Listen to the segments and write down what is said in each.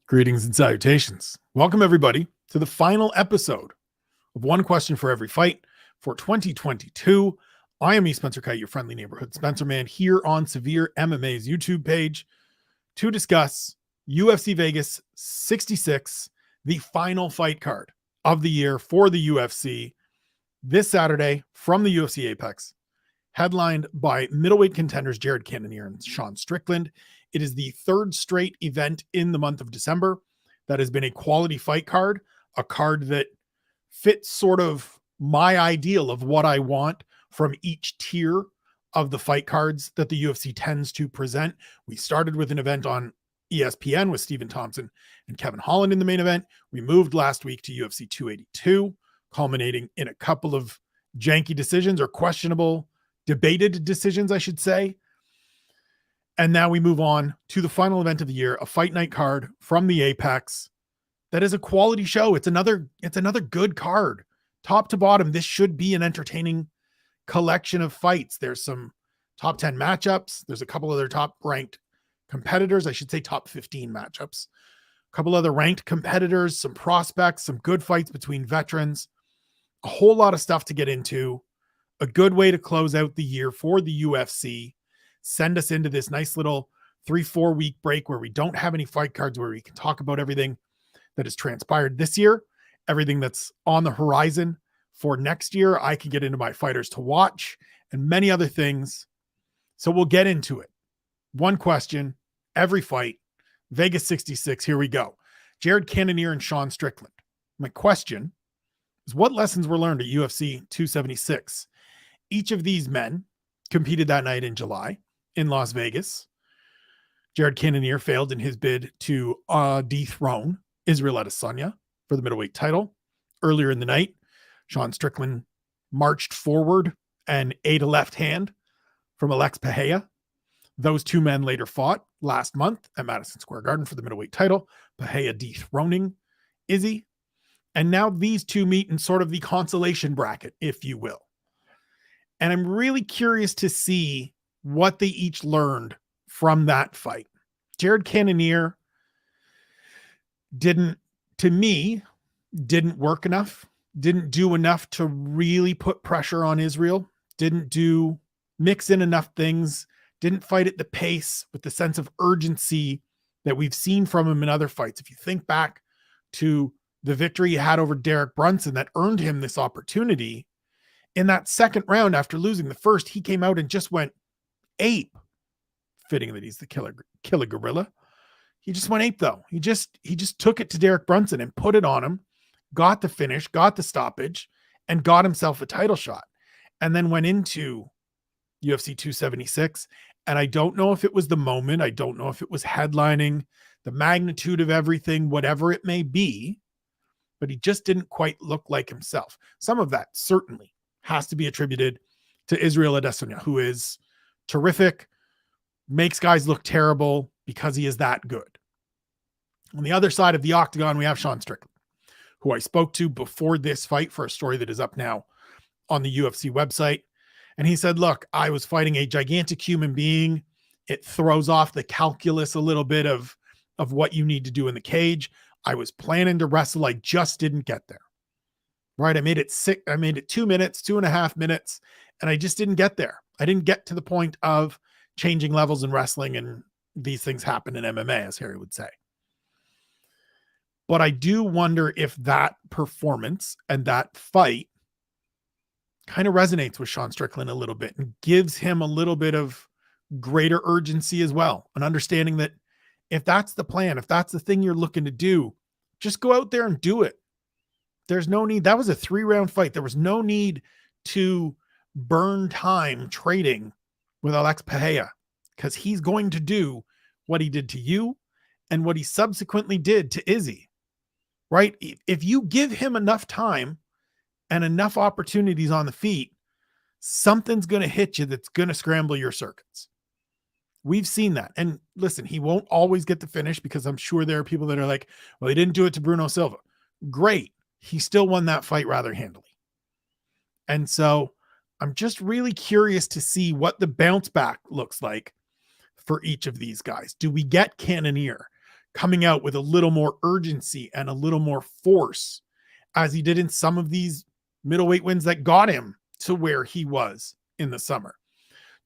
Greetings and salutations. Welcome, everybody, to the final episode of One Question for Every Fight for 2022. I am Spencer, your friendly neighborhood Spencer man, here on Severe MMA's YouTube page to discuss UFC Vegas 66, the final fight card of the year for the UFC this Saturday from the UFC Apex, headlined by middleweight contenders Jared Cannonier and Sean Strickland. It is the third straight event in the month of December that has been a quality fight card, a card that fits sort of my ideal of what I want from each tier of the fight cards that the UFC tends to present. We started with an event on ESPN with Stephen Thompson and Kevin Holland in the main event. We moved last week to UFC 282, culminating in a couple of janky decisions or questionable, debated decisions, I should say. And now we move on to the final event of the year, a fight night card from the Apex that is a quality show. It's another good card. Top to bottom, this should be an entertaining collection of fights. There's some top 10 matchups. There's a couple other top ranked competitors. I should say top 15 matchups. A couple other ranked competitors, some prospects, some good fights between veterans. A whole lot of stuff to get into. A good way to close out the year for the UFC. Send us into this nice little 3-4 week break where we don't have any fight cards, where we can talk about everything that has transpired this year, everything that's on the horizon for next year. I can get into my fighters to watch and many other things. So we'll get into it. One question, every fight, Vegas 66. Here we go. Jared Cannonier and Sean Strickland. My question is, what lessons were learned at UFC 276? Each of these men competed that night in July in Las Vegas. Jared Cannonier failed in his bid to dethrone Israel Adesanya for the middleweight title. Earlier in the night, Sean Strickland marched forward and ate a left hand from Alex Pereira. Those two men later fought last month at Madison Square Garden for the middleweight title, Pereira dethroning Izzy. And now these two meet in sort of the consolation bracket, if you will. And I'm really curious to see what they each learned from that fight. Jared Cannonier didn't work enough, didn't do enough to really put pressure on Israel, mix in enough things, didn't fight at the pace with the sense of urgency that we've seen from him in other fights. If you think back to the victory he had over Derek Brunson that earned him this opportunity, in that second round after losing the first, he came out and just went ape. Fitting that he's the killer gorilla. He just went ape though. He just took it to Derek Brunson and put it on him, got the finish, got the stoppage, and got himself a title shot. And then went into UFC 276. And I don't know if it was the moment. I don't know if it was headlining, the magnitude of everything, whatever it may be, but he just didn't quite look like himself. Some of that certainly has to be attributed to Israel Adesanya, who is terrific, makes guys look terrible because he is that good. On the other side of the octagon, we have Sean Strickland, who I spoke to before this fight for a story that is up now on the UFC website. And he said, look, I was fighting a gigantic human being. It throws off the calculus a little bit of what you need to do in the cage. I was planning to wrestle. I just didn't get there. Right. I made it 2 minutes, 2.5 minutes, and I just didn't get there. I didn't get to the point of changing levels in wrestling, and these things happen in MMA, as Harry would say. But I do wonder if that performance and that fight kind of resonates with Sean Strickland a little bit and gives him a little bit of greater urgency as well. An understanding that if that's the plan, if that's the thing you're looking to do, just go out there and do it. There's no need. That was a 3-round fight. There was no need to burn time trading with Alex Pereira, because he's going to do what he did to you and what he subsequently did to Izzy, right? If you give him enough time and enough opportunities on the feet, something's going to hit you that's going to scramble your circuits. We've seen that. And listen, he won't always get the finish, because I'm sure there are people that are like, well, he didn't do it to Bruno Silva. Great. He still won that fight rather handily. And so I'm just really curious to see what the bounce back looks like for each of these guys. Do we get Cannonier? coming out with a little more urgency and a little more force as he did in some of these middleweight wins that got him to where he was in the summer?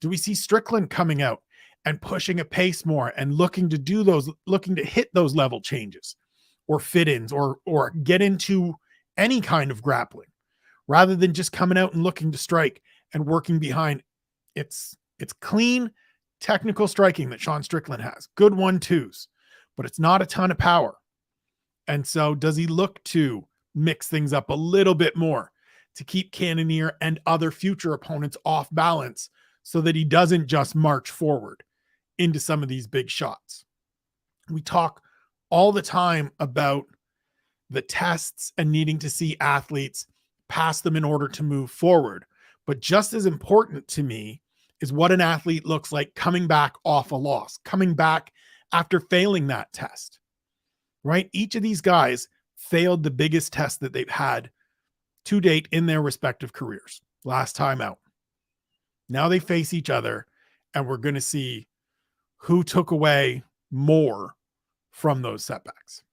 Do we see Strickland coming out and pushing a pace more and looking to hit those level changes or fit-ins or get into any kind of grappling rather than just coming out and looking to strike and working behind? It's clean, technical striking that Sean Strickland has. Good 1-2s, but it's not a ton of power. And so does he look to mix things up a little bit more to keep Cannonier and other future opponents off balance so that he doesn't just march forward into some of these big shots? We talk all the time about the tests and needing to see athletes pass them in order to move forward. But just as important to me is what an athlete looks like coming back off a loss, coming back after failing that test, right? Each of these guys failed the biggest test that they've had to date in their respective careers. Last time out. Now they face each other, and we're going to see who took away more from those setbacks.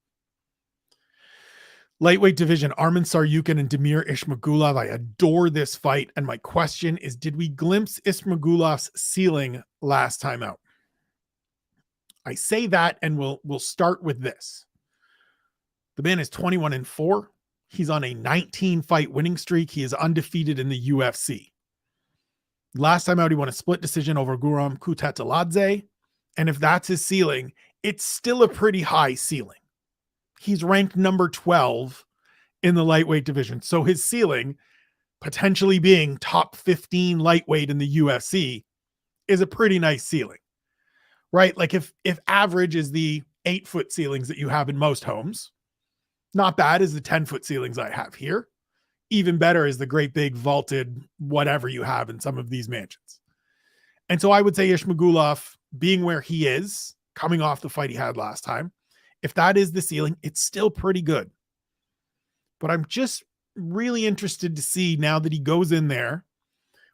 Lightweight division, Arman Tsarukyan and Damir Ismagulov. I adore this fight. And my question is, did we glimpse Ismagulov's ceiling last time out? I say that, and we'll start with this. The man is 21-4. He's on a 19-fight winning streak. He is undefeated in the UFC. Last time out, he won a split decision over Guram Kutateladze. And if that's his ceiling, it's still a pretty high ceiling. He's ranked number 12 in the lightweight division. So his ceiling, potentially being top 15 lightweight in the UFC, is a pretty nice ceiling, right? Like if average is the 8-foot ceilings that you have in most homes, not bad is the 10-foot ceilings I have here. Even better is the great big vaulted whatever you have in some of these mansions. And so I would say Ismagulov, being where he is, coming off the fight he had last time, if that is the ceiling, it's still pretty good. But I'm just really interested to see now that he goes in there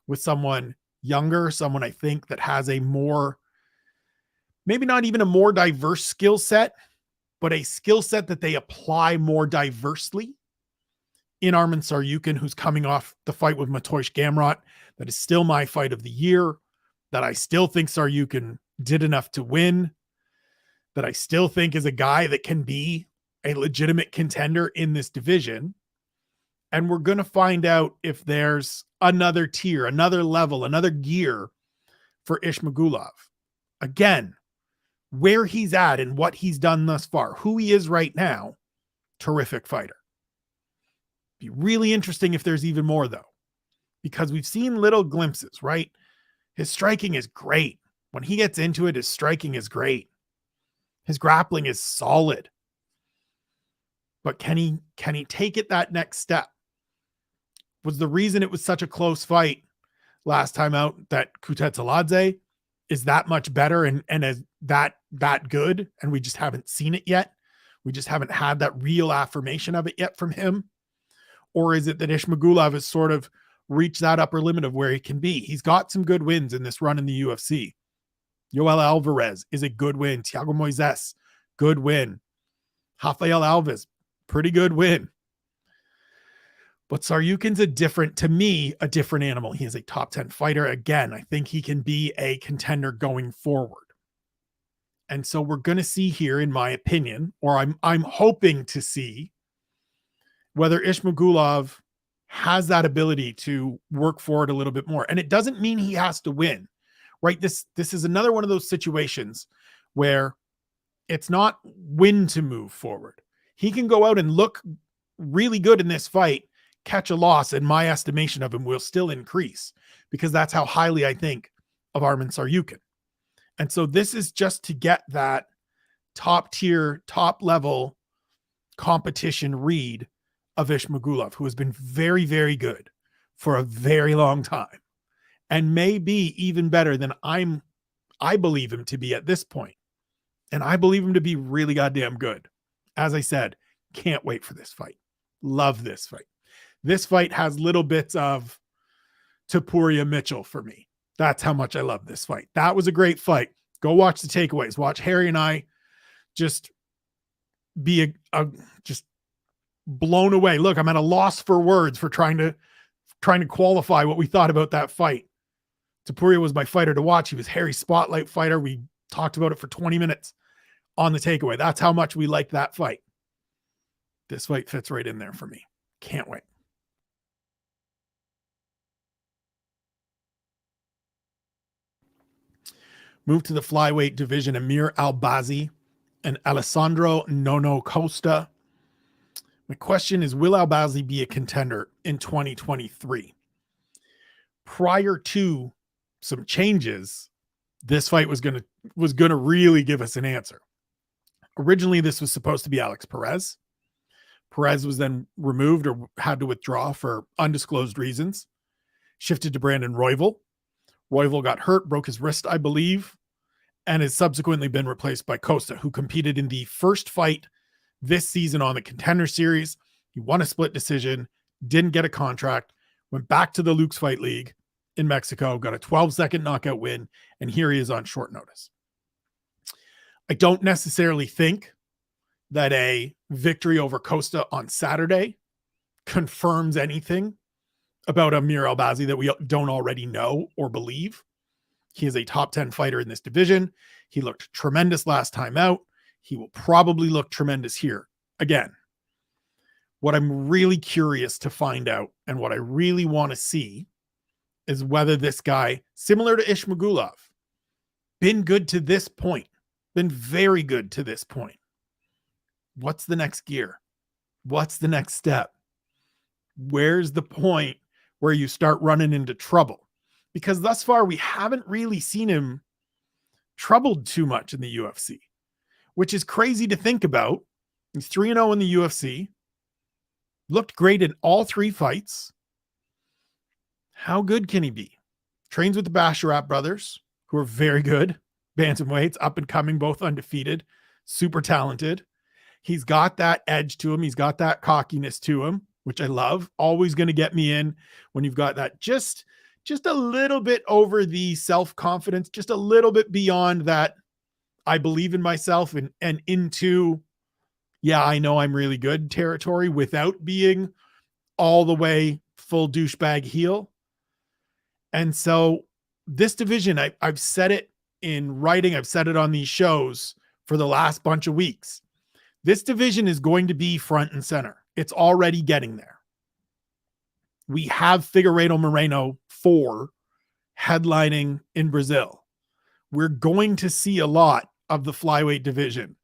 with someone younger, someone I think that has a more, maybe not even a more diverse skill set, but a skill set that they apply more diversely in Arman Tsarukyan, who's coming off the fight with Mateusz Gamrot. That is still my fight of the year, that I still think Tsarukyan did enough to win, that I still think is a guy that can be a legitimate contender in this division. And we're going to find out if there's another tier, another level, another gear for Ismagulov. Again, where he's at and what he's done thus far, who he is right now, terrific fighter. Be really interesting if there's even more, though, because we've seen little glimpses, right? His striking is great. When he gets into it, his striking is great. His grappling is solid. But can he take it that next step? Was the reason it was such a close fight last time out that Kutateladze is that much better and is that good, and we just haven't seen it yet? We just haven't had that real affirmation of it yet from him? Or is it that Ismagulov has sort of reached that upper limit of where he can be? He's got some good wins in this run in the UFC. Yoel Alvarez is a good win. Thiago Moises, good win. Rafael Alves, pretty good win. But Tsarukyan's to me, a different animal. He is a top 10 fighter. Again, I think he can be a contender going forward. And so we're going to see here, in my opinion, or I'm hoping to see whether Ismagulov has that ability to work forward a little bit more. And it doesn't mean he has to win, right? This is another one of those situations where it's not win to move forward. He can go out and look really good in this fight, catch a loss, and my estimation of him will still increase because that's how highly I think of Arman Tsarukyan. And so this is just to get that top tier, top level competition read of Ismagulov, who has been very, very good for a very long time and may be even better than I believe him to be at this point. And I believe him to be really goddamn good. As I said, can't wait for this fight. Love this fight. This fight has little bits of Topuria Mitchell for me. That's how much I love this fight. That was a great fight. Go watch the takeaways. Watch Harry and I just be just blown away. Look, I'm at a loss for words for trying to qualify what we thought about that fight. Topuria was my fighter to watch. He was Harry's spotlight fighter. We talked about it for 20 minutes on the takeaway. That's how much we liked that fight. This fight fits right in there for me. Can't wait. Move to the flyweight division. Amir Albazzi and Alessandro Costa. My question is, will Albazzi be a contender in 2023? Prior to some changes, this fight was going to really give us an answer. Originally, this was supposed to be Alex Perez. Perez was then removed or had to withdraw for undisclosed reasons. Shifted to Brandon Royval. Royval got hurt, broke his wrist, I believe, and has subsequently been replaced by Costa, who competed in the first fight this season on the Contender Series. He won a split decision, didn't get a contract, went back to the Luke's Fight League in Mexico, got a 12-second knockout win, and here he is on short notice. I don't necessarily think that a victory over Costa on Saturday confirms anything about Amir Albazzi that we don't already know or believe. He is a top 10 fighter in this division. He looked tremendous last time out. He will probably look tremendous here. Again, what I'm really curious to find out and what I really want to see is whether this guy, similar to Ismagulov, been good to this point, been very good to this point. What's the next gear? What's the next step? Where's the point where you start running into trouble? Because thus far, we haven't really seen him troubled too much in the UFC, which is crazy to think about. He's 3-0 in the UFC, looked great in all three fights. How good can he be? Trains with the Basharat brothers, who are very good. Bantamweights, up and coming, both undefeated, super talented. He's got that edge to him. He's got that cockiness to him, which I love. Always going to get me in when you've got that just a little bit over the self-confidence, just a little bit beyond that I believe in myself and into, yeah, I know I'm really good territory without being all the way full douchebag heel. And so this division, I've said it in writing, I've said it on these shows for the last bunch of weeks. This division is going to be front and center. It's already getting there. We have Figueiredo Moreno 4 headlining in Brazil. We're going to see a lot of the flyweight division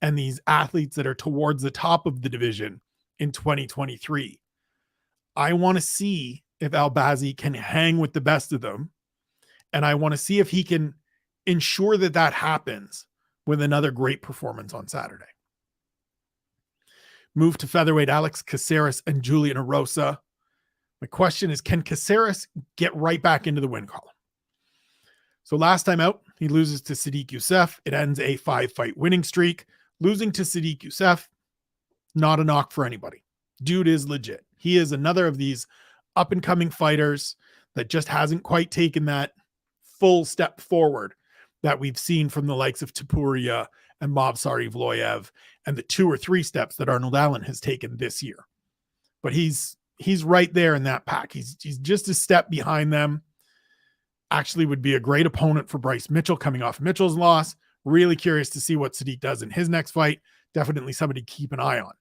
and these athletes that are towards the top of the division in 2023. I want to see if Albazzi can hang with the best of them. And I want to see if he can ensure that that happens with another great performance on Saturday. Move to featherweight, Alex Caceres and Julian Erosa. My question is, can Caceres get right back into the win column? So last time out, he loses to Sadiq Youssef. It ends a 5-fight winning streak. Losing to Sadiq Youssef, not a knock for anybody. Dude is legit. He is another of these up-and-coming fighters that just hasn't quite taken that full step forward that we've seen from the likes of Topuria and Movsar Evloev and the 2 or 3 steps that Arnold Allen has taken this year. But he's right there in that pack. He's just a step behind them. Actually would be a great opponent for Bryce Mitchell coming off Mitchell's loss. Really curious to see what Sadiq does in his next fight. Definitely somebody to keep an eye on.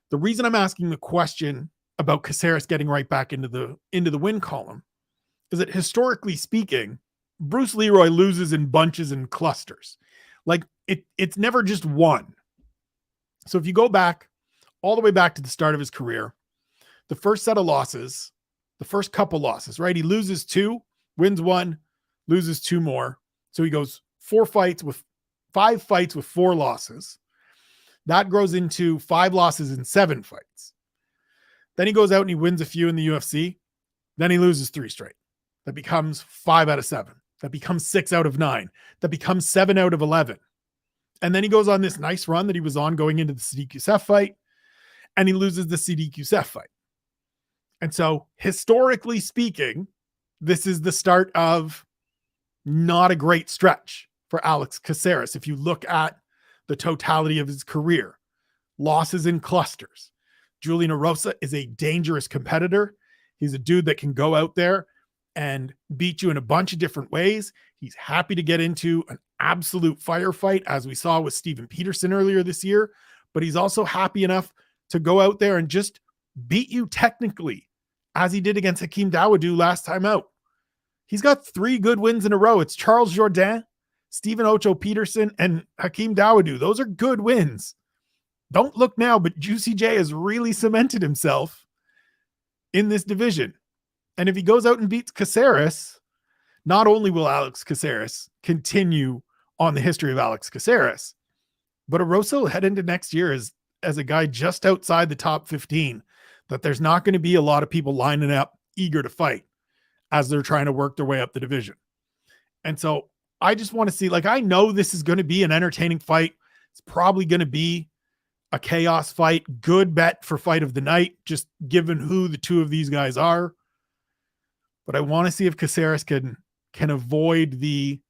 The reason I'm asking the question about Caceres getting right back into the win column is that historically speaking, Bruce Leroy loses in bunches and clusters. Like it's never just one. So if you go back all the way back to the start of his career, the first set of losses, the first couple losses, right? He loses 2, wins 1, loses 2 more. So he goes 5 fights with 4 losses. That grows into 5 losses in 7 fights. Then he goes out and he wins a few in the UFC. Then he loses 3 straight. That becomes 5 out of 7. That becomes 6 out of 9. That becomes 7 out of 11. And then he goes on this nice run that he was on going into the Sadiq Youssef fight. And he loses the Sadiq Youssef fight. And so historically speaking, this is the start of not a great stretch for Alex Caceres. If you look at the totality of his career, losses in clusters. Julian Erosa is a dangerous competitor. He's a dude that can go out there and beat you in a bunch of different ways. He's happy to get into an absolute firefight, as we saw with Steven Peterson earlier this year, but he's also happy enough to go out there and just beat you technically, as he did against Hakeem Dawodu last time out. He's got 3 good wins in a row. It's Charles Jourdain, Stephen Ocho Peterson, and Hakeem Dawodu. Those are good wins. Don't look now, but Juicy J has really cemented himself in this division. And if he goes out and beats Caceres, not only will Alex Caceres continue on the history of Alex Caceres, but Erosa will head into next year as a guy just outside the top 15, that there's not going to be a lot of people lining up eager to fight as they're trying to work their way up the division. And so I just want to see, like, I know this is going to be an entertaining fight. It's probably going to be a chaos fight. Good bet for fight of the night, just given who the two of these guys are. But I want to see if Caceres can avoid the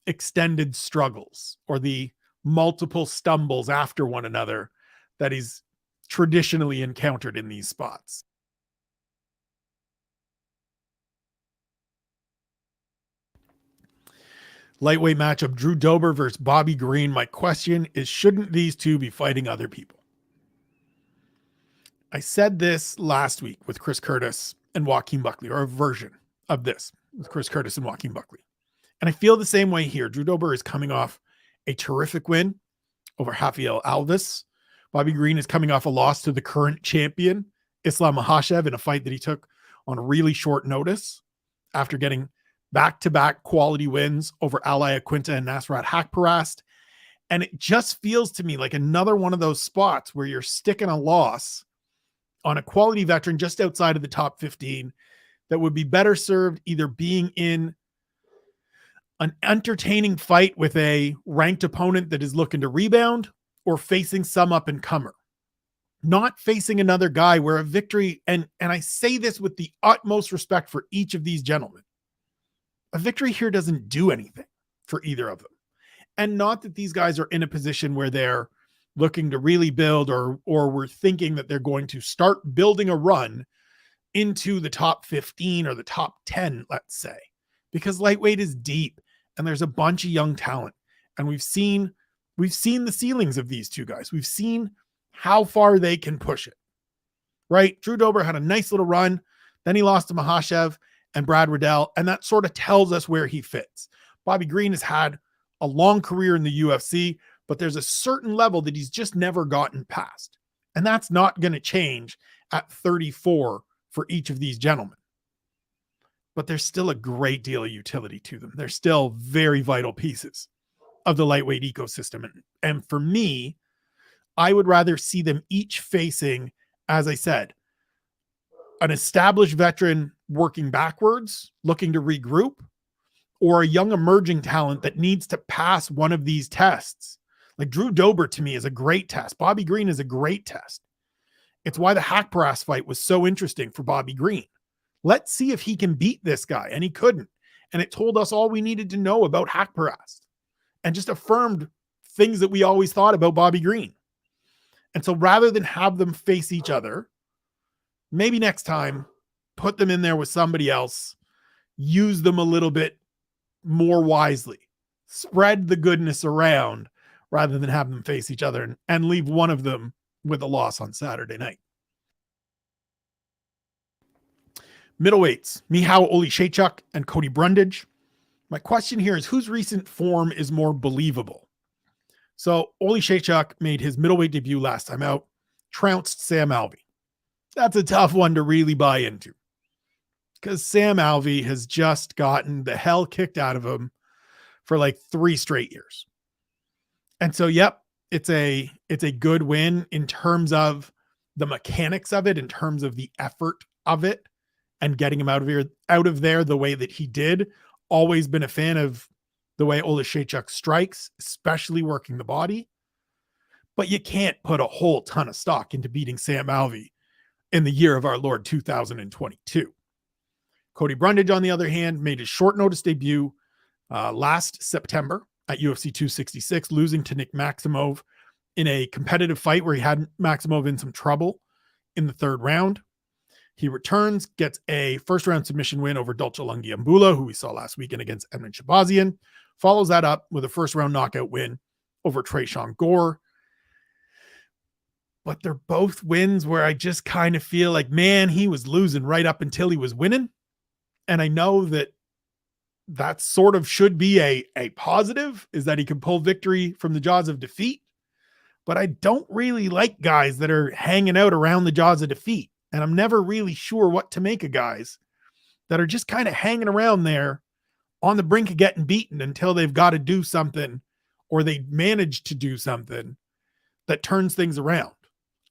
extended struggles or the multiple stumbles after one another that he's traditionally encountered in these spots. Lightweight matchup, Drew Dober versus Bobby Green. My question is, shouldn't these two be fighting other people? I said this last week with Chris Curtis and Joaquin Buckley, or a version of this with Chris Curtis and Joaquin Buckley. And I feel the same way here. Drew Dober is coming off a terrific win over Rafael Alves. Bobby Green is coming off a loss to the current champion, Islam Makhachev, in a fight that he took on really short notice after getting back-to-back quality wins over Al Iaquinta and Nasrat Haqparast. And it just feels to me like another one of those spots where you're sticking a loss on a quality veteran just outside of the top 15 that would be better served either being in an entertaining fight with a ranked opponent that is looking to rebound, or facing some up-and-comer. Not facing another guy where a victory, and I say this with the utmost respect for each of these gentlemen, a victory here doesn't do anything for either of them. And not that these guys are in a position where they're looking to really build, or we're thinking that they're going to start building a run into the top 15 or the top 10, let's say, because lightweight is deep and there's a bunch of young talent. And we've seen the ceilings of these two guys. We've seen how far they can push it, right? Drew Dober had a nice little run. Then he lost to Makhachev and Brad Riddell, and that sort of tells us where he fits. Bobby Green has had a long career in the UFC, but there's a certain level that he's just never gotten past. And that's not going to change at 34 for each of these gentlemen. But there's still a great deal of utility to them. They're still very vital pieces of the lightweight ecosystem. And for me, I would rather see them each facing, as I said, an established veteran working backwards, looking to regroup, or a young emerging talent that needs to pass one of these tests. Like Drew Dober to me is a great test. Bobby Green is a great test. It's why the Haqparast fight was so interesting for Bobby Green. Let's see if he can beat this guy. And he couldn't. And it told us all we needed to know about Haqparast and just affirmed things that we always thought about Bobby Green. And so rather than have them face each other, maybe next time, put them in there with somebody else, use them a little bit more wisely, spread the goodness around rather than have them face each other and leave one of them with a loss on Saturday night. Middleweights, Michał Oleksiejczuk and Cody Brundage. My question here is, whose recent form is more believable? So Oleksiejczuk made his middleweight debut last time out, trounced Sam Alvey. That's a tough one to really buy into because Sam Alvey has just gotten the hell kicked out of him for like 3 straight years. And so, yep, it's a good win in terms of the mechanics of it, in terms of the effort of it, and getting him out of there the way that he did. Always been a fan of the way Oleksiejczuk strikes, especially working the body. But you can't put a whole ton of stock into beating Sam Alvey in the year of our Lord 2022. Cody Brundage, on the other hand, made his short notice debut last September at UFC 266, losing to Nick Maximov in a competitive fight where he had Maximov in some trouble in the third round. He returns, gets a first-round submission win over Dolce Lungiambula, who we saw last weekend against Edmund Shabazian. Follows that up with a first-round knockout win over Tresean Gore. But they're both wins where I just kind of feel like, man, he was losing right up until he was winning. And I know that sort of should be a positive, is that he can pull victory from the jaws of defeat. But I don't really like guys that are hanging out around the jaws of defeat. And I'm never really sure what to make of guys that are just kind of hanging around there on the brink of getting beaten until they've got to do something, or they manage to do something that turns things around.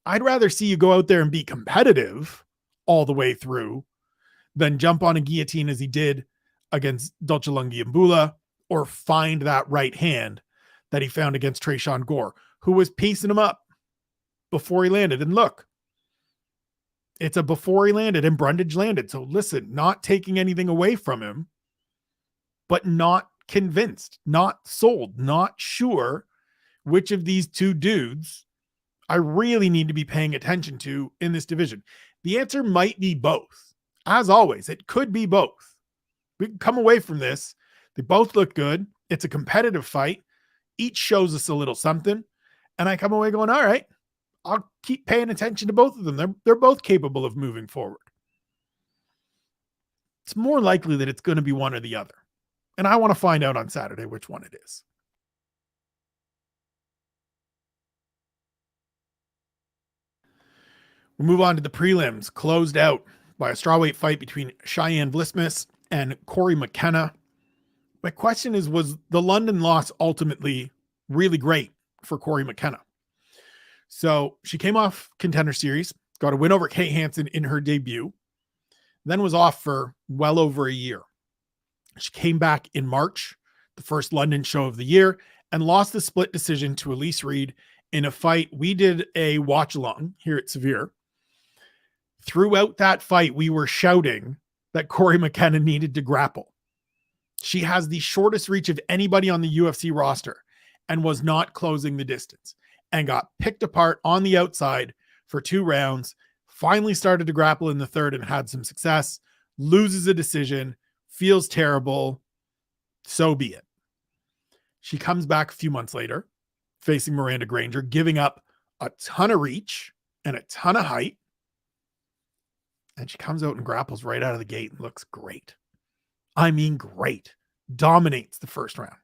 I'd rather see you go out there and be competitive all the way through than jump on a guillotine as he did against Dolce Lungiambula, or find that right hand that he found against Tresean Gore, who was piecing him up before he landed. And look, it's a before he landed and Brundage landed. So listen, not taking anything away from him, but not convinced, not sold, not sure which of these two dudes I really need to be paying attention to in this division. The answer might be both. As always, it could be both. We can come away from this. They both look good. It's a competitive fight. Each shows us a little something. And I come away going, all right, I'll keep paying attention to both of them. They're both capable of moving forward. It's more likely that it's going to be one or the other. And I want to find out on Saturday which one it is. We'll move on to the prelims, closed out by a strawweight fight between Cheyanne Vlismas and Cory McKenna. My question is, was the London loss ultimately really great for Cory McKenna? So she came off Contender Series, got a win over Kate Hansen in her debut, then was off for well over a year. She came back in March, the first London show of the year, and lost the split decision to Elise Reed in a fight. We did a watch along here at Severe. Throughout that fight, we were shouting that Cory McKenna needed to grapple. She has the shortest reach of anybody on the UFC roster and was not closing the distance and got picked apart on the outside for 2 rounds, finally started to grapple in the third and had some success, loses a decision, feels terrible. So be it. She comes back a few months later, facing Miranda Granger, giving up a ton of reach and a ton of height. And she comes out and grapples right out of the gate and looks great. I mean, great. Dominates the first round.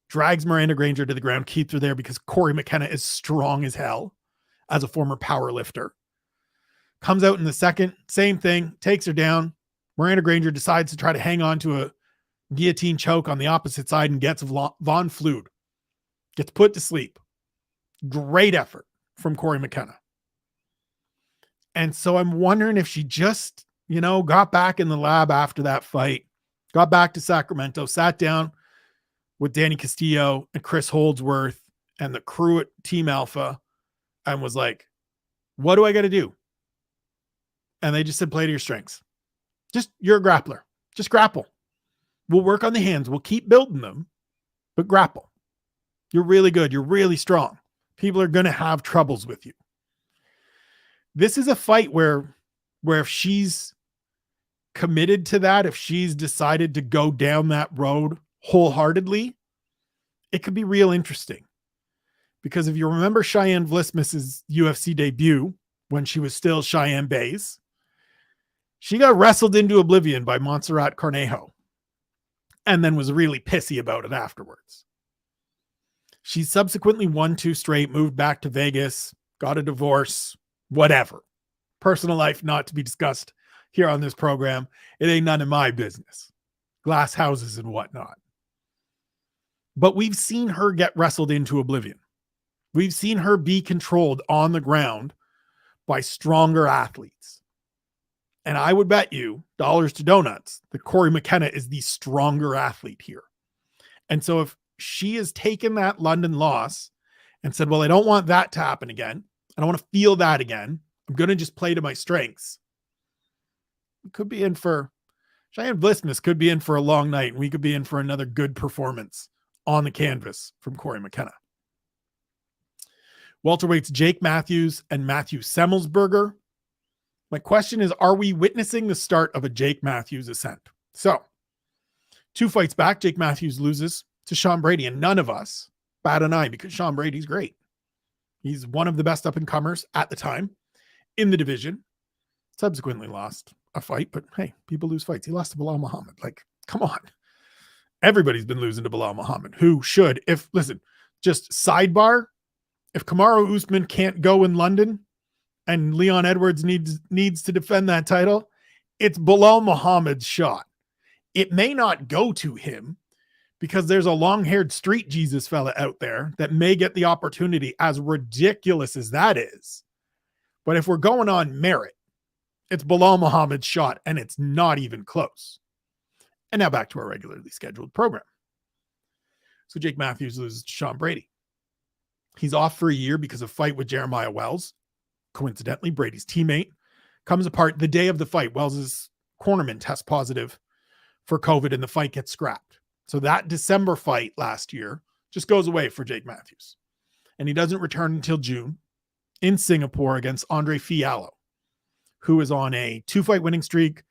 Drags Miranda Granger to the ground, keeps her there because Cory McKenna is strong as hell as a former power lifter. Comes out in the second, same thing, takes her down. Miranda Granger decides to try to hang on to a guillotine choke on the opposite side and gets Von Flood. Gets put to sleep. Great effort from Cory McKenna. And so I'm wondering if she just, got back in the lab after that fight, got back to Sacramento, sat down with Danny Castillo and Chris Holdsworth and the crew at Team Alpha and was like, what do I got to do? And they just said, play to your strengths. You're a grappler. Just grapple. We'll work on the hands. We'll keep building them, but grapple. You're really good. You're really strong. People are going to have troubles with you. This is a fight where if she's committed to that, if she's decided to go down that road wholeheartedly, it could be real interesting. Because if you remember Cheyanne Vlismas' UFC debut, when she was still Cheyenne Bays, she got wrestled into oblivion by Montserrat Cornejo and then was really pissy about it afterwards. She subsequently won 2 straight, moved back to Vegas, got a divorce, whatever. Personal life not to be discussed here on this program. It ain't none of my business. Glass houses and whatnot. But we've seen her get wrestled into oblivion. We've seen her be controlled on the ground by stronger athletes. And I would bet you dollars to donuts that Cory McKenna is the stronger athlete here. And so if she has taken that London loss and said, well, I don't want that to happen again. I don't want to feel that again. I'm going to just play to my strengths. We could be in for, Cheyanne Vlismas could be in for a long night, and we could be in for another good performance on the canvas from Cory McKenna. Welterweights Jake Matthews and Matthew Semelsberger. My question is, are we witnessing the start of a Jake Matthews ascent? So, 2 fights back, Jake Matthews loses to Sean Brady, and none of us bat an eye because Sean Brady's great. He's one of the best up-and-comers at the time in the division. Subsequently lost a fight, but hey, people lose fights. He lost to Bilal Muhammad. Like, come on. Everybody's been losing to Bilal Muhammad, who should, just sidebar, if Kamaru Usman can't go in London and Leon Edwards needs to defend that title, it's Bilal Muhammad's shot. It may not go to him because there's a long-haired street Jesus fella out there that may get the opportunity, as ridiculous as that is. But if we're going on merit, it's Bilal Muhammad's shot, and it's not even close. And now back to our regularly scheduled program. So Jake Matthews loses to Sean Brady. He's off for a year because of a fight with Jeremiah Wells. Coincidentally, Brady's teammate comes apart the day of the fight. Wells's cornerman tests positive for COVID, and the fight gets scrapped. So that December fight last year just goes away for Jake Matthews. And he doesn't return until June in Singapore against Andre Fiallo, who is on a 2-fight winning streak,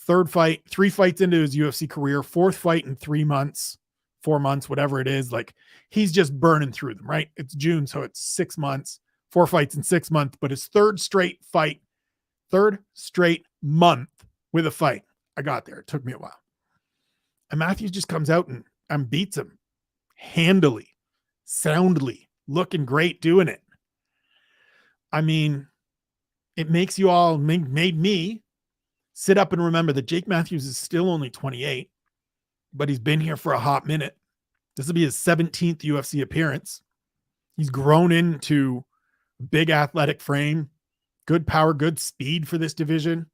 3 fights into his UFC career, 4th fight in 3 months, 4 months, whatever it is. Like, he's just burning through them, right? It's June, so it's 6 months, 4 fights in 6 months, but his third straight month with a fight. I got there. It took me a while. And Matthews just comes out and beats him handily, soundly, looking great doing it. I mean, it makes you all, made me sit up and remember that Jake Matthews is still only 28, but he's been here for a hot minute. This will be his 17th UFC appearance. He's grown into big athletic frame, good power, good speed for this division,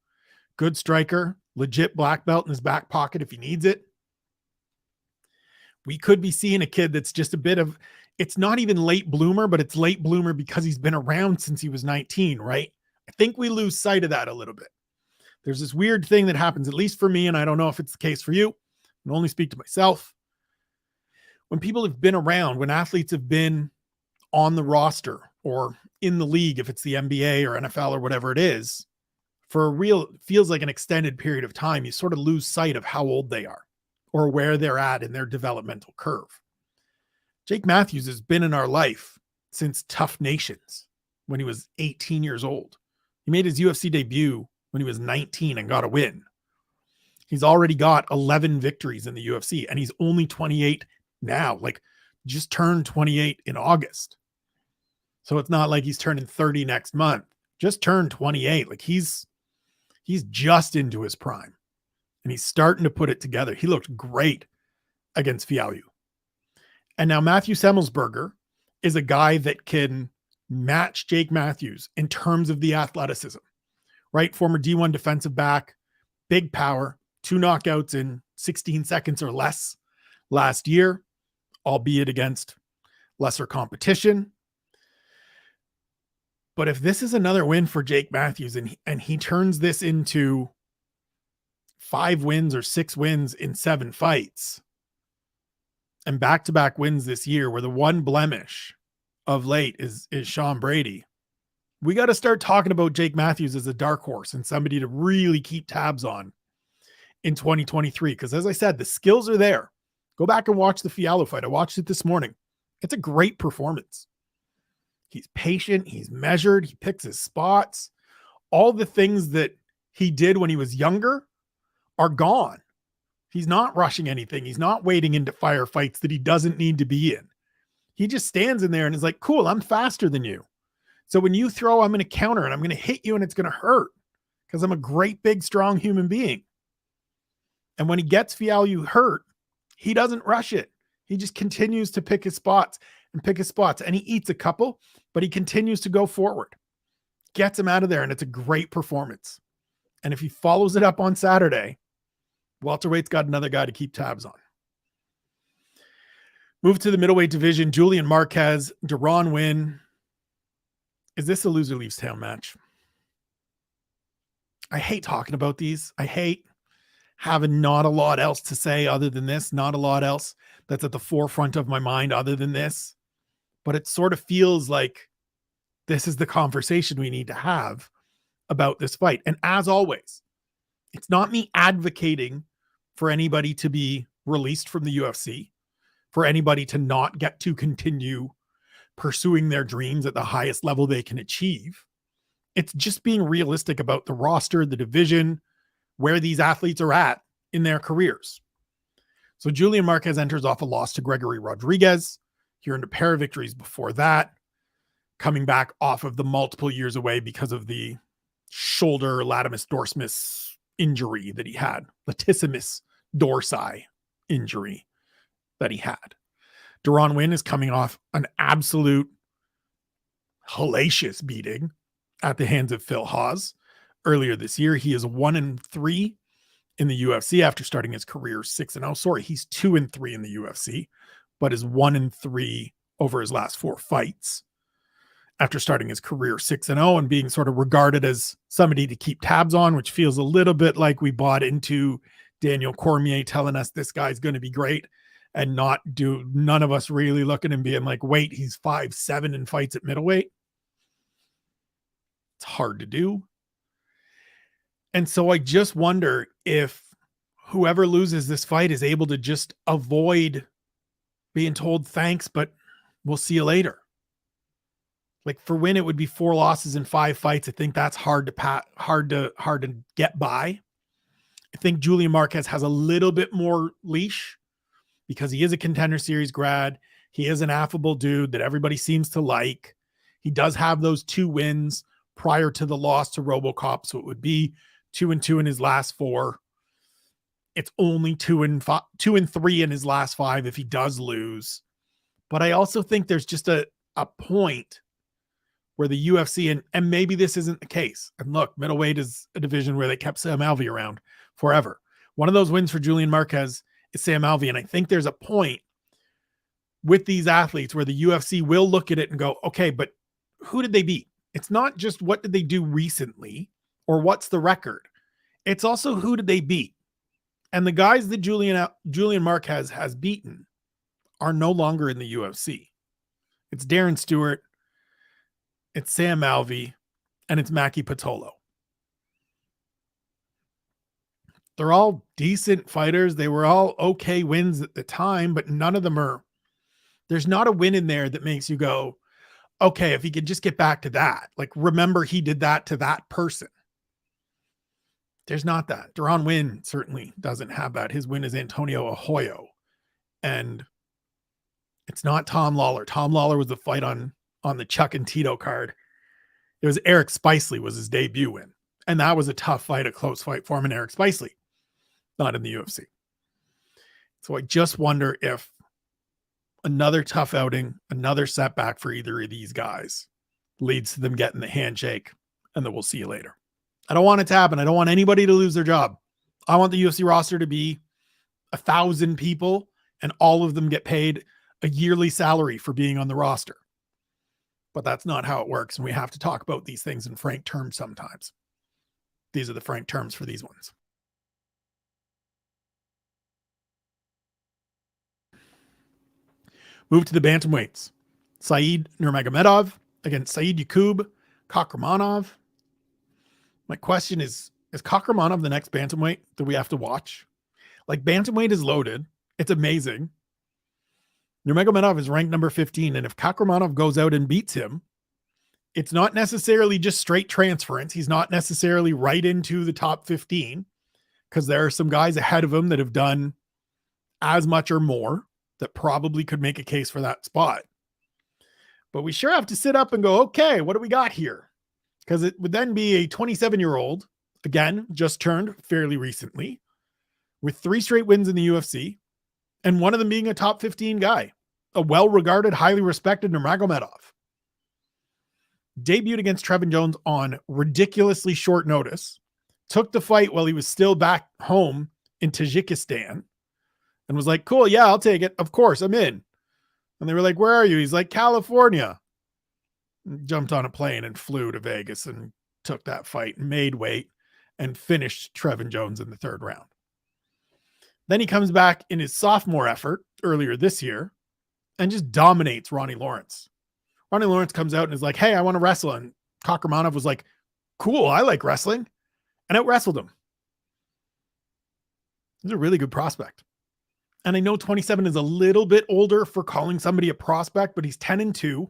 good striker, legit black belt in his back pocket if he needs it. We could be seeing a kid that's just a bit of, it's not even late bloomer, but it's late bloomer because he's been around since he was 19, right? I think we lose sight of that a little bit. There's this weird thing that happens, at least for me, and I don't know if it's the case for you. I can only speak to myself. When people have been around, when athletes have been on the roster or in the league, if it's the NBA or NFL or whatever it is, for a real, feels like an extended period of time, you sort of lose sight of how old they are or where they're at in their developmental curve. Jake Matthews has been in our life since Tough Nations when he was 18 years old. He made his UFC debut when he was 19 and got a win. He's already got 11 victories in the UFC, and he's only 28 now, like just turned 28 in August. So it's not like he's turning 30 next month, just turned 28. Like he's just into his prime and he's starting to put it together. He looked great against Fiallo. And now Matthew Semelsberger is a guy that can match Jake Matthews in terms of the athleticism, right? Former D1 defensive back, big power, 2 knockouts in 16 seconds or less last year, albeit against lesser competition. But if this is another win for Jake Matthews and he turns this into 5 wins or 6 wins in 7 fights and back-to-back wins this year, where the one blemish of late is Sean Brady, we got to start talking about Jake Matthews as a dark horse and somebody to really keep tabs on in 2023. Because as I said, the skills are there. Go back and watch the Fiallo fight. I watched it this morning. It's a great performance. He's patient. He's measured. He picks his spots. All the things that he did when he was younger are gone. He's not rushing anything. He's not wading into firefights that he doesn't need to be in. He just stands in there and is like, cool, I'm faster than you. So when you throw, I'm going to counter and I'm going to hit you and it's going to hurt because I'm a great, big, strong human being. And when he gets Fiallo hurt, he doesn't rush it. He just continues to pick his spots and he eats a couple, but he continues to go forward, gets him out of there. And it's a great performance. And if he follows it up on Saturday, welterweight's got another guy to keep tabs on. Move to the middleweight division. Julian Marquez, Deron Winn. Is this a loser leaves town match? I hate talking about these. I hate having not a lot else to say other than this, not a lot else that's at the forefront of my mind other than this. But it sort of feels like this is the conversation we need to have about this fight. And as always, it's not me advocating for anybody to be released from the UFC, for anybody to not get to continue pursuing their dreams at the highest level they can achieve. It's just being realistic about the roster, the division, where these athletes are at in their careers. So Julian Marquez enters off a loss to Gregory Rodriguez. He earned a pair of victories before that, coming back off of the multiple years away because of the shoulder latissimus dorsimus injury that he had, latissimus dorsi injury that he had. Deron Winn is coming off an absolute hellacious beating at the hands of Phil Hawes earlier this year. He is 1-3 in the UFC after starting his career 6-0. Sorry, he's 2-3 in the UFC, but is 1-3 over his last 4 fights after starting his career 6-0 and being sort of regarded as somebody to keep tabs on, which feels a little bit like we bought into Daniel Cormier telling us this guy's going to be great, and none of us really looking and being like, wait, he's 5'7" and fights at middleweight. It's hard to do. And so I just wonder if whoever loses this fight is able to just avoid being told thanks, but we'll see you later. Like for Winn, it would be 4 losses in 5 fights. I think that's hard to get by. I think Julian Marquez has a little bit more leash because he is a Contender Series grad. He is an affable dude that everybody seems to like. He does have those 2 wins prior to the loss to RoboCop, so it would be 2-2 in his last 4. It's only 2-3 in his last 5 if he does lose. But I also think there's just a point where the UFC, and maybe this isn't the case. And look, middleweight is a division where they kept Sam Alvey around forever. One of those wins for Julian Marquez is Sam Alvey. And I think there's a point with these athletes where the UFC will look at it and go, okay, but who did they beat? It's not just what did they do recently or what's the record. It's also who did they beat? And the guys that Julian Marquez has beaten are no longer in the UFC. It's Darren Stewart, it's Sam Alvey, and it's Maki Pitolo. They're all decent fighters. They were all okay wins at the time, but none of them are. There's not a win in there that makes you go, okay, if he could just get back to that. Like, remember he did that to that person. There's not that. Deron Winn certainly doesn't have that. His win is Antonio Arroyo. And it's not Tom Lawler. Tom Lawler was the fight on the Chuck and Tito card. It was Eric Spicely was his debut win. And that was a tough fight, a close fight for him and Eric Spicely. Not in the UFC. So I just wonder if another tough outing, another setback for either of these guys leads to them getting the handshake and then we'll see you later. I don't want it to happen. I don't want anybody to lose their job. I want the UFC roster to be 1,000 people and all of them get paid a yearly salary for being on the roster. But that's not how it works. And we have to talk about these things in frank terms sometimes. These are the frank terms for these ones. Move to the bantamweights. Said Nurmagomedov against Saidyokub Kakhramonov. My question is Kakhramonov the next bantamweight that we have to watch? Like, bantamweight is loaded. It's amazing. Nurmagomedov is ranked number 15, and if Kakhramonov goes out and beats him, it's not necessarily just straight transference. He's not necessarily right into the top 15 because there are some guys ahead of him that have done as much or more that probably could make a case for that spot. But we sure have to sit up and go, okay, what do we got here? Because it would then be a 27-year-old, again, just turned fairly recently, with 3 straight wins in the UFC, and one of them being a top 15 guy, a well-regarded, highly respected Nurmagomedov. Debuted against Trevin Jones on ridiculously short notice, took the fight while he was still back home in Tajikistan, and was like, cool, yeah, I'll take it. Of course, I'm in. And they were like, where are you? He's like, California. Jumped on a plane and flew to Vegas and took that fight, made weight, and finished Trevin Jones in the 3rd round. Then he comes back in his sophomore effort earlier this year and just dominates Ronnie Lawrence. Ronnie Lawrence comes out and is like, hey, I want to wrestle. And Kakhramonov was like, cool, I like wrestling. And out wrestled him. He's a really good prospect. And I know 27 is a little bit older for calling somebody a prospect, but he's 10-2,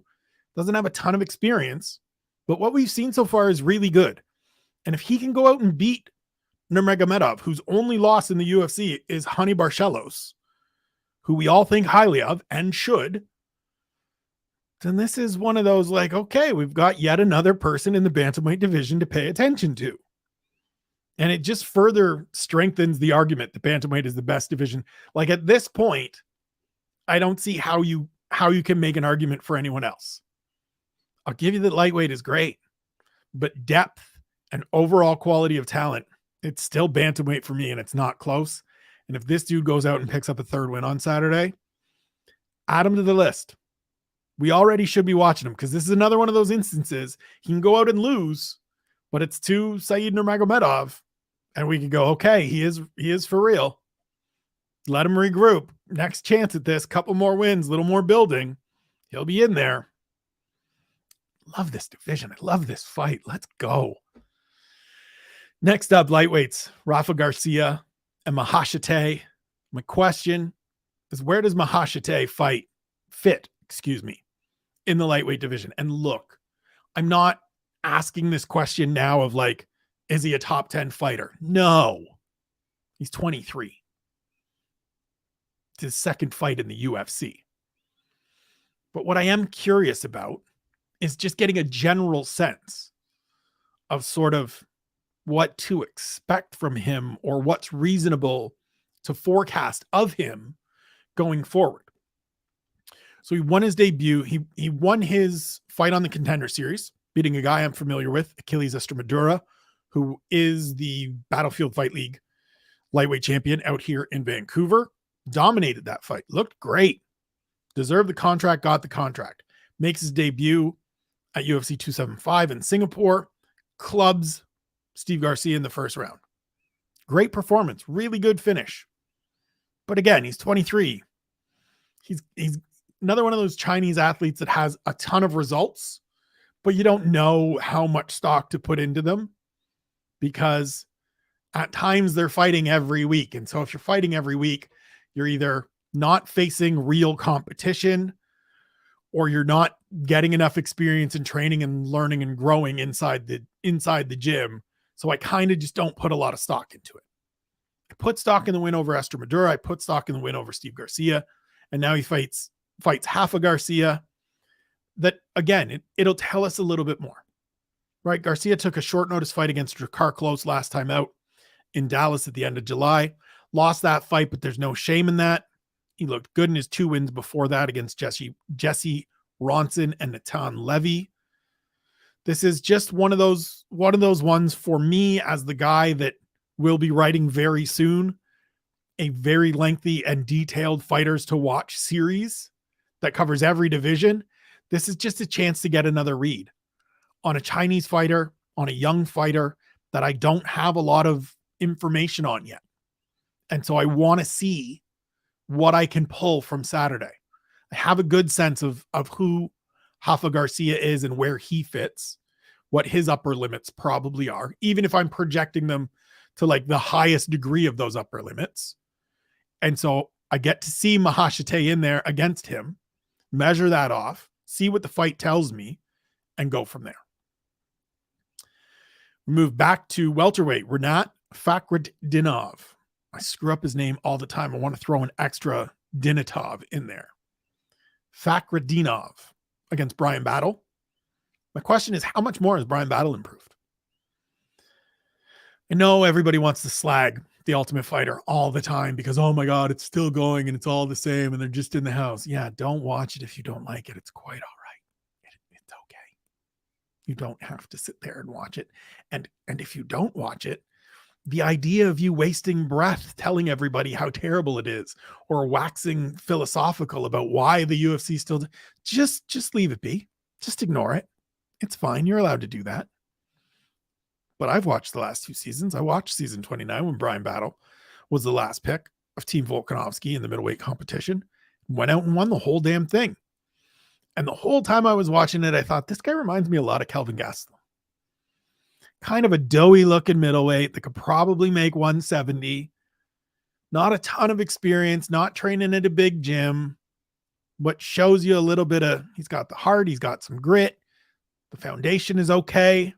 doesn't have a ton of experience. But what we've seen so far is really good. And if he can go out and beat Nurmagomedov, whose only loss in the UFC is Honey Barcelos, who we all think highly of and should, then this is one of those like, okay, we've got yet another person in the bantamweight division to pay attention to. And it just further strengthens the argument that bantamweight is the best division. Like at this point, I don't see how you can make an argument for anyone else. I'll give you that lightweight is great, but depth and overall quality of talent, it's still bantamweight for me, and it's not close. And if this dude goes out and picks up a third win on Saturday, add him to the list. We already should be watching him because this is another one of those instances. He can go out and lose, but it's to Said Nurmagomedov, and we can go, okay, he is for real. Let him regroup. Next chance at this, couple more wins, little more building. He'll be in there. Love this division. I love this fight. Let's go. Next up, lightweights, Rafa Garcia and Mahashite. My question is, where does Mahashite fit in the lightweight division? And look, I'm not asking this question now of like, is he a top 10 fighter? No, he's 23. It's his second fight in the UFC. But what I am curious about is just getting a general sense of sort of what to expect from him or what's reasonable to forecast of him going forward. So he won his debut. He won his fight on the Contender Series, beating a guy I'm familiar with, Achilles Estremadura, who is the Battlefield Fight League lightweight champion out here in Vancouver. Dominated that fight. Looked great. Deserved the contract, got the contract. Makes his debut at UFC 275 in Singapore. Clubs Steve Garcia in the first round. Great performance. Really good finish. But again, he's 23. He's another one of those Chinese athletes that has a ton of results, but you don't know how much stock to put into them because at times they're fighting every week. And so if you're fighting every week, you're either not facing real competition or you're not getting enough experience in training and learning and growing inside the gym. So I kind of just don't put a lot of stock into it. I put stock in the win over Estremadura. I put stock in the win over Steve Garcia. And now he fights half of Garcia. That, again, it'll tell us a little bit more. Right? Garcia took a short notice fight against Drakkar Klose last time out in Dallas at the end of July. Lost that fight, but there's no shame in that. He looked good in his 2 wins before that against Jesse Ronson and Natan Levy. This is just one of those ones for me as the guy that will be writing very soon a very lengthy and detailed fighters to watch series that covers every division. This is just a chance to get another read on a Chinese fighter, on a young fighter that I don't have a lot of information on yet. And so I want to see what I can pull from Saturday. I have a good sense of who Rafa Garcia is and where he fits, what his upper limits probably are, even if I'm projecting them to like the highest degree of those upper limits. And so I get to see Mahashite in there against him, measure that off, see what the fight tells me, and go from there. We move back to welterweight, Rinat Fakhretdinov. I screw up his name all the time. I want to throw an extra Dinatov in there. Fakhretdinov against Brian Battle. My question is, how much more has Brian Battle improved? I know everybody wants to slag the Ultimate Fighter all the time because, oh my God, it's still going and it's all the same and they're just in the house. Yeah, don't watch it if you don't like it. It's quite all right. It's okay. You don't have to sit there and watch it. And if you don't watch it, the idea of you wasting breath telling everybody how terrible it is or waxing philosophical about why the UFC still just leave it be. Just ignore it. It's fine. You're allowed to do that. But I've watched the last 2 seasons. I watched season 29 when Brian Battle was the last pick of Team Volkanovski in the middleweight competition. Went out and won the whole damn thing. And the whole time I was watching it, I thought, this guy reminds me a lot of Kelvin Gastelum. Kind of a doughy looking middleweight that could probably make 170. Not a ton of experience, not training at a big gym, but shows you a little bit of, he's got the heart, he's got some grit. The foundation is okay.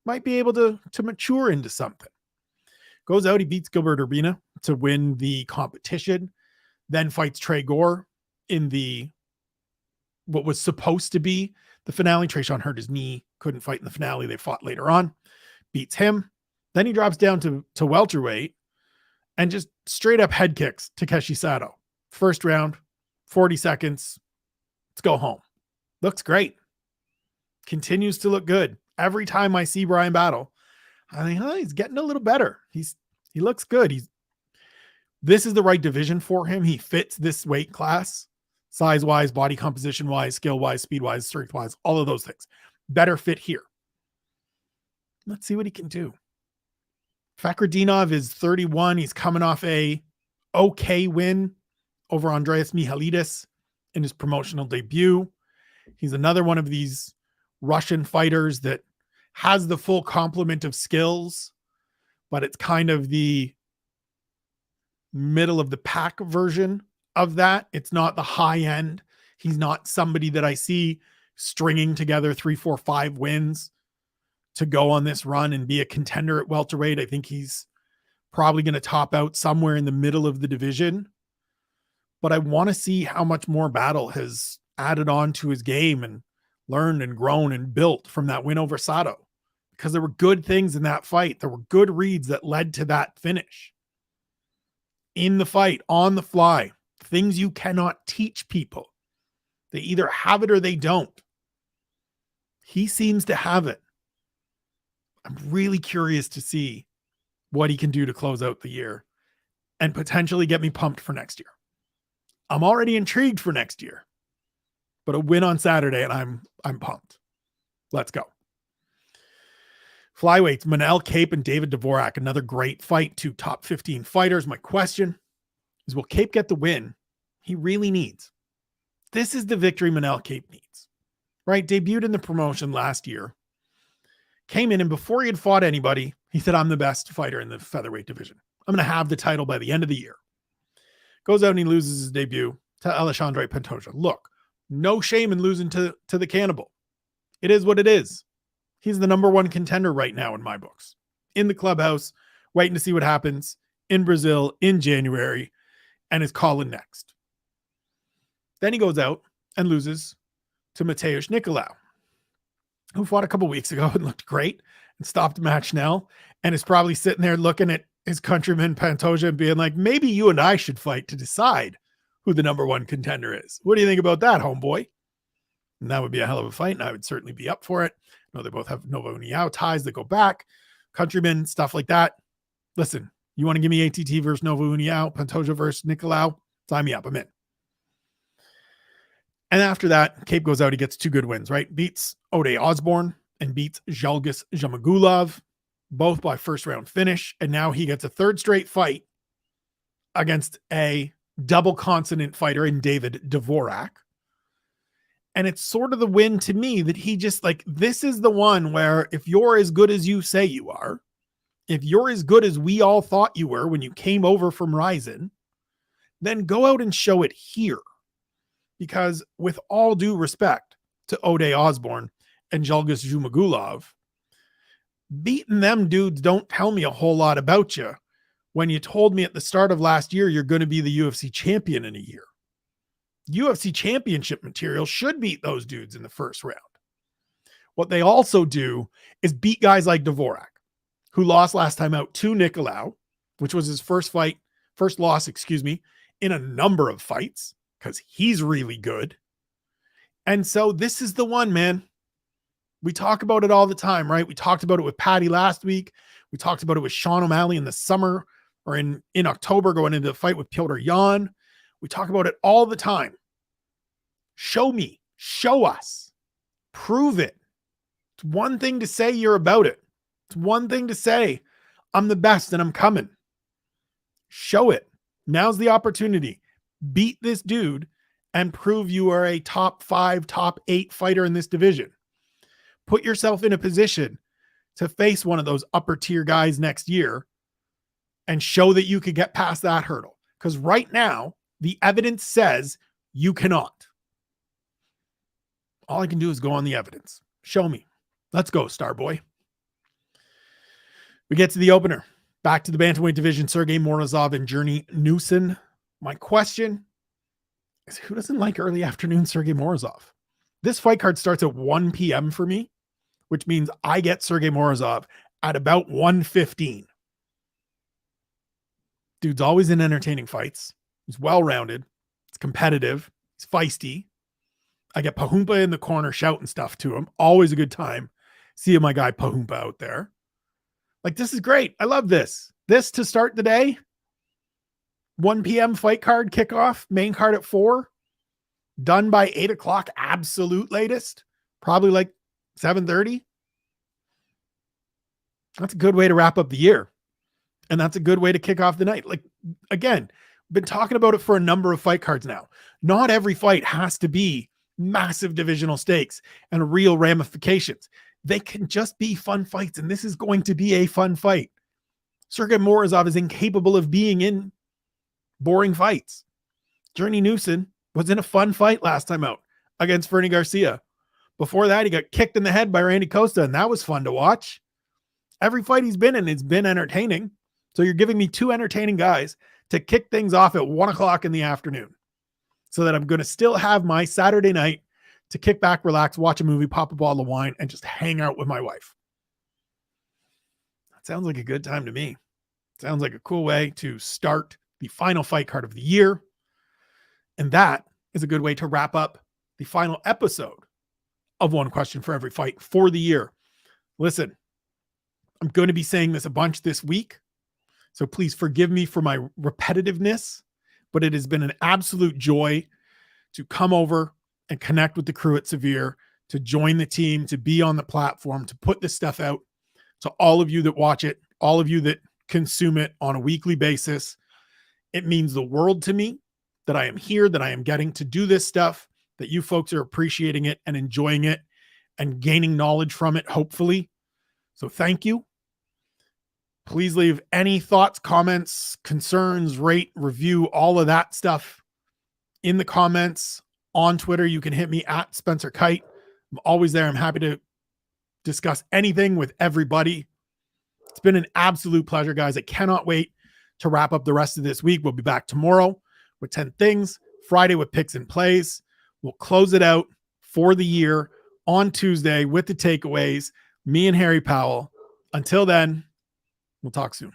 Might be able to mature into something. Goes out, he beats Gilbert Urbina to win the competition, then fights Trey Gore in the what was supposed to be the finale. Tresean hurt his knee, couldn't fight in the finale. They fought later on, beats him. Then he drops down to welterweight and just straight up head kicks Takeshi Sato. First round, 40 seconds. Let's go home. Looks great. Continues to look good. Every time I see Brian battle, I think, oh, he's getting a little better. He looks good. This is the right division for him. He fits this weight class, size-wise, body composition-wise, skill-wise, speed-wise, strength-wise, all of those things. Better fit here. Let's see what he can do. Fakhretdinov is 31. He's coming off a okay win over Andreas Mihalidis in his promotional debut. He's another one of these Russian fighters that has the full complement of skills, but it's kind of the middle of the pack version of that. It's not the high end. He's not somebody that I see stringing together 3, 4, 5 wins to go on this run and be a contender at welterweight. I think he's probably going to top out somewhere in the middle of the division, but I want to see how much more battle has added on to his game and learned and grown and built from that win over Sato, because there were good things in that fight. There were good reads that led to that finish in the fight, on the fly, things you cannot teach people. They either have it or they don't. He seems to have it. I'm really curious to see what he can do to close out the year and potentially get me pumped for next year. I'm already intrigued for next year, but a win on Saturday and I'm pumped. Let's go. Flyweights, Manel Kape and David Dvorak, another great fight, 2 top 15 fighters. My question is, will Kape get the win he really needs? This is the victory Manel Kape needs, right? Debuted in the promotion last year, came in, and before he had fought anybody, he said, I'm the best fighter in the featherweight division. I'm going to have the title by the end of the year. Goes out and he loses his debut to Alexandre Pantoja. Look, no shame in losing to the cannibal. It is what it is. He's the number 1 contender right now in my books. In the clubhouse, waiting to see what happens in Brazil in January, and is calling next. Then he goes out and loses to Mateusz Nicolau, who fought a couple weeks ago and looked great and stopped the match now, and is probably sitting there looking at his countryman Pantoja and being like, maybe you and I should fight to decide who the number 1 contender is. What do you think about that, homeboy? And that would be a hell of a fight, and I would certainly be up for it. I know they both have Nova União ties that go back, countrymen, stuff like that. Listen, you want to give me ATT versus Nova União, Pantoja versus Nicolau? Sign me up. I'm in. And after that, Kape goes out. He gets 2 good wins, right? Beats Ode Osborne and beats Zhalgas Ismagulov, both by first round finish. And now he gets a 3rd straight fight against a double consonant fighter in David Dvorak. And it's sort of the win to me that he just like, this is the one where if you're as good as you say you are, if you're as good as we all thought you were when you came over from Ryzen, then go out and show it here. Because with all due respect to Ode Osborne and Zhalgas Ismagulov, beating them dudes don't tell me a whole lot about you when you told me at the start of last year you're going to be the UFC champion in a year. UFC championship material should beat those dudes in the first round. What they also do is beat guys like Dvorak, who lost last time out to Nicolau, which was his first loss, in a number of fights, because he's really good. And so this is the one, man. We talk about it all the time, right? We talked about it with Patty last week. We talked about it with Sean O'Malley in the summer, or in October going into the fight with Piotr Jan. We talk about it all the time. Show me, show us, prove it. It's one thing to say you're about it. It's one thing to say, I'm the best and I'm coming. Show it. Now's the opportunity. Beat this dude and prove you are a top 5, top 8 fighter in this division. Put yourself in a position to face one of those upper tier guys next year and show that you could get past that hurdle. Because right now, the evidence says you cannot. All I can do is go on the evidence. Show me. Let's go, Starboy. We get to the opener. Back to the bantamweight division, Sergey Morozov and Journey Newson. My question is, who doesn't like early afternoon Sergey Morozov? This fight card starts at 1 p.m. for me, which means I get Sergey Morozov at about 1:15. Dude's always in entertaining fights. He's well-rounded. He's competitive. He's feisty. I get Pahumpa in the corner shouting stuff to him. Always a good time seeing my guy Pahumpa out there. Like, this is great. I love this. This to start the day. 1 p.m. fight card kickoff. Main card at 4. Done by 8 o'clock. Absolute latest. Probably like 7:30. That's a good way to wrap up the year. And that's a good way to kick off the night. Like, again, been talking about it for a number of fight cards now. Not every fight has to be massive divisional stakes and real ramifications. They can just be fun fights, and this is going to be a fun fight. Sergey Morozov is incapable of being in boring fights. Journey Newson was in a fun fight last time out against Fernie Garcia. Before that, he got kicked in the head by Randy Costa, and that was fun to watch. Every fight he's been in has been entertaining. So you're giving me 2 entertaining guys to kick things off at 1 o'clock in the afternoon so that I'm going to still have my Saturday night to kick back, relax, watch a movie, pop a bottle of wine, and just hang out with my wife. That sounds like a good time to me. Sounds like a cool way to start the final fight card of the year. And that is a good way to wrap up the final episode of One Question for Every Fight for the year. Listen, I'm going to be saying this a bunch this week, so please forgive me for my repetitiveness, but it has been an absolute joy to come over and connect with the crew at Severe, to join the team, to be on the platform, to put this stuff out to all of you that watch it, all of you that consume it on a weekly basis. It means the world to me that I am here, that I am getting to do this stuff, that you folks are appreciating it and enjoying it and gaining knowledge from it, hopefully. So thank you. Please leave any thoughts, comments, concerns, rate, review, all of that stuff in the comments. On Twitter, you can hit me at Spencer Kite. I'm always there. I'm happy to discuss anything with everybody. It's been an absolute pleasure, guys. I cannot wait to wrap up the rest of this week. We'll be back tomorrow with 10 things, Friday with picks and plays. We'll close it out for the year on Tuesday with the takeaways, me and Harry Powell. Until then, we'll talk soon.